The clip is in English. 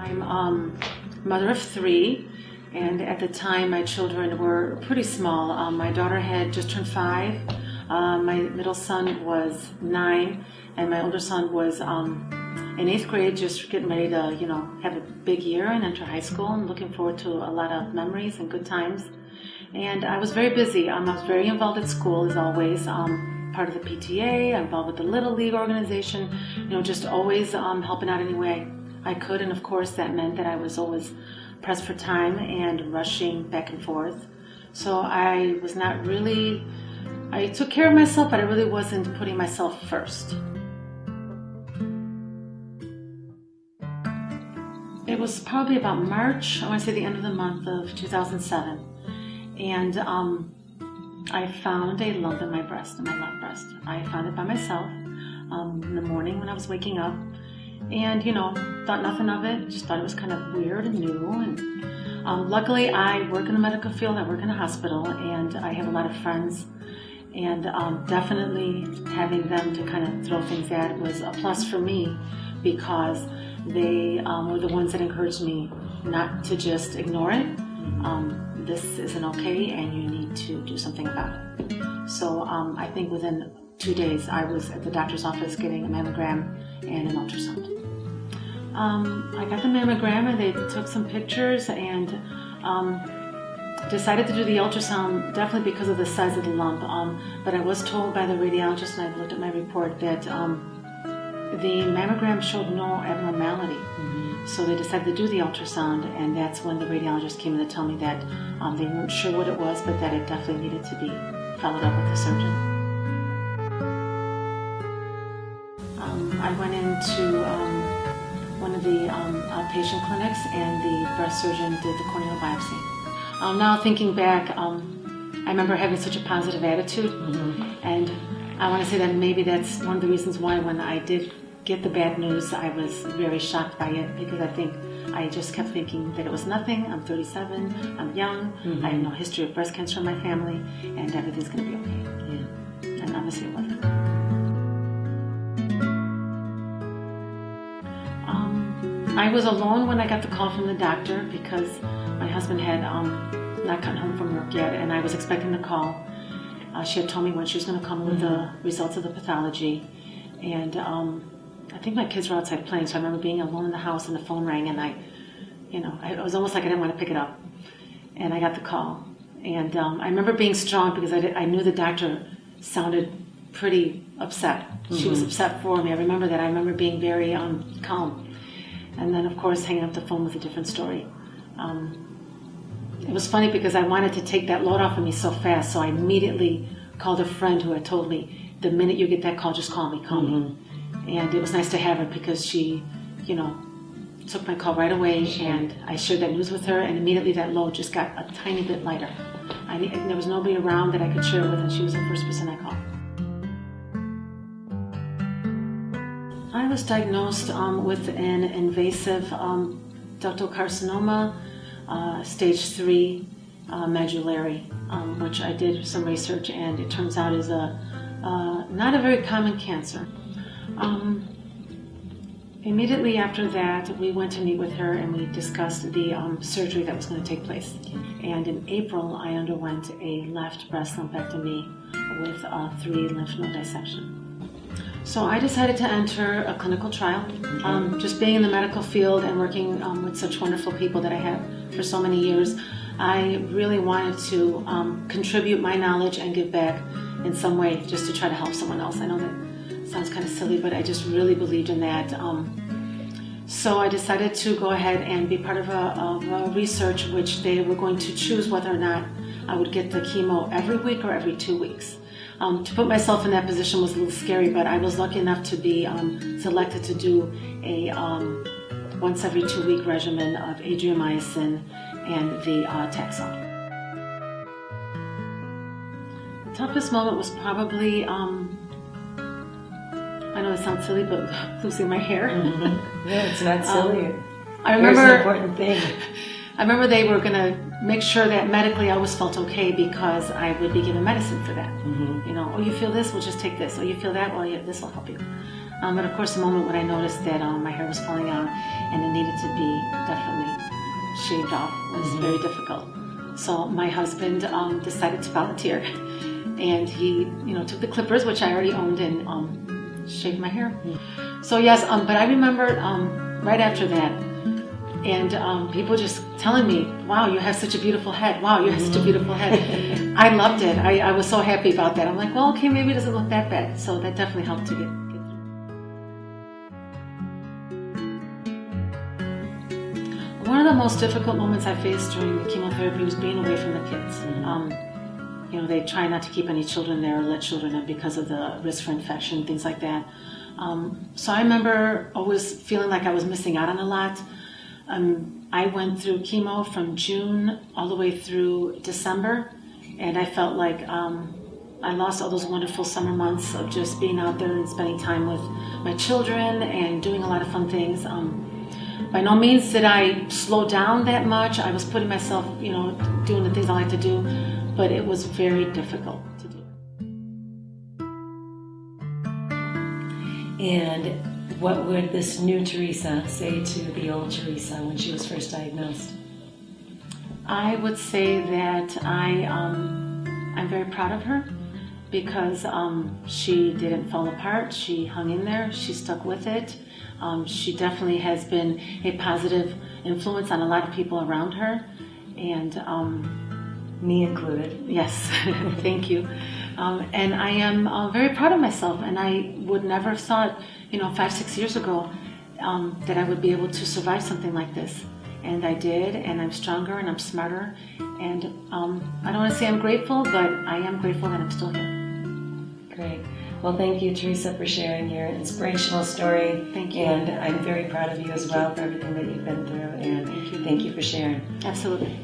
I'm mother of three, and at the time my children were pretty small. My daughter had just turned 5, my middle son was 9, and my older son was in 8th grade, just getting ready to, have a big year and enter high school, and looking forward to a lot of memories and good times. And I was very busy. I was very involved at school, as always. Part of the PTA, involved with the Little League organization, just always helping out any way I could. And of course, that meant that I was always pressed for time and rushing back and forth. So I was not really, I took care of myself, but I really wasn't putting myself first. It was probably about March, I want to say the end of the month of 2007. And I found a lump in my breast, in my left breast. I found it by myself in the morning when I was waking up. And, thought nothing of it, just thought it was kind of weird and new. And luckily, I work in the medical field, I work in a hospital, and I have a lot of friends. And definitely having them to kind of throw things at was a plus for me, because they were the ones that encouraged me not to just ignore it. This isn't okay, and you need to do something about it. So I think within 2 days, I was at the doctor's office getting a mammogram and an ultrasound. I got the mammogram, and they took some pictures, and decided to do the ultrasound, definitely because of the size of the lump. But I was told by the radiologist, and I looked at my report, that the mammogram showed no abnormality. So they decided to do the ultrasound, and that's when the radiologist came in to tell me that they weren't sure what it was, but that it definitely needed to be followed up with the surgeon. I went into one of the outpatient clinics, and the breast surgeon did the corneal biopsy. Now thinking back, I remember having such a positive attitude, and I want to say that maybe that's one of the reasons why when I did get the bad news, I was very shocked by it, because I think I just kept thinking that it was nothing. I'm 37, I'm young, I have no history of breast cancer in my family, and everything's going to be okay. Yeah. And obviously it wasn't. I was alone when I got the call from the doctor, because my husband had not gotten home from work yet, and I was expecting the call. She had told me when she was going to come with the results of the pathology, and I think my kids were outside playing, so I remember being alone in the house, and the phone rang, and it was almost like I didn't want to pick it up. And I got the call, and I remember being strong, because I knew the doctor sounded pretty upset. She was upset for me. I remember that. I remember being very calm. And then, of course, hanging up the phone with a different story. It was funny, because I wanted to take that load off of me so fast, so I immediately called a friend who had told me, the minute you get that call, just call me. And it was nice to have her, because she, took my call right away, and I shared that news with her, and immediately that load just got a tiny bit lighter. There was nobody around that I could share with, and she was the first person I called. I was diagnosed with an invasive ductal carcinoma, stage 3 medullary, which I did some research, and it turns out is not a very common cancer. Immediately after that, we went to meet with her, and we discussed the surgery that was going to take place. And in April, I underwent a left breast lumpectomy with 3 lymph node dissection. So I decided to enter a clinical trial. Just being in the medical field and working with such wonderful people that I have for so many years, I really wanted to contribute my knowledge and give back in some way, just to try to help someone else. I know that sounds kind of silly, but I just really believed in that. So I decided to go ahead and be part of a research, which they were going to choose whether or not I would get the chemo every week or every 2 weeks. To put myself in that position was a little scary, but I was lucky enough to be selected to do a once every 2 week regimen of adriamycin and the Taxol. The toughest moment was probably, I know it sounds silly, but losing my hair. Yeah, it's not silly. I remember, here's the important thing. I remember they were going to make sure that medically I always felt okay, because I would be given medicine for that. Oh, you feel this? Well, just take this. Oh, you feel that? Well, yeah, this will help you. But of course, the moment when I noticed that my hair was falling out, and it needed to be definitely shaved off. It was very difficult. So my husband decided to volunteer, and he, took the clippers, which I already owned, and shaved my hair. So yes, but I remember right after that, and people just telling me, "Wow, you have such a beautiful head. Wow, you have such a beautiful head." I loved it. I was so happy about that. I'm like, well, okay, maybe it doesn't look that bad. So that definitely helped to get through. One of the most difficult moments I faced during the chemotherapy was being away from the kids. They try not to keep any children there or let children in because of the risk for infection, things like that. So I remember always feeling like I was missing out on a lot. I went through chemo from June all the way through December, and I felt like I lost all those wonderful summer months of just being out there and spending time with my children and doing a lot of fun things. By no means did I slow down that much. I was putting myself, doing the things I like to do, but it was very difficult to do. And what would this new Teresa say to the old Teresa when she was first diagnosed? I would say that I'm very proud of her because she didn't fall apart. She hung in there. She stuck with it. She definitely has been a positive influence on a lot of people around her, and me included. Yes, thank you. And I am very proud of myself, and I would never have thought, 5-6 years ago, that I would be able to survive something like this. And I did, and I'm stronger and I'm smarter. And I don't want to say I'm grateful, but I am grateful that I'm still here. Great. Well, thank you, Teresa, for sharing your inspirational story. Thank you. And I'm very proud of you as well for everything that you've been through. And thank you for sharing. Absolutely.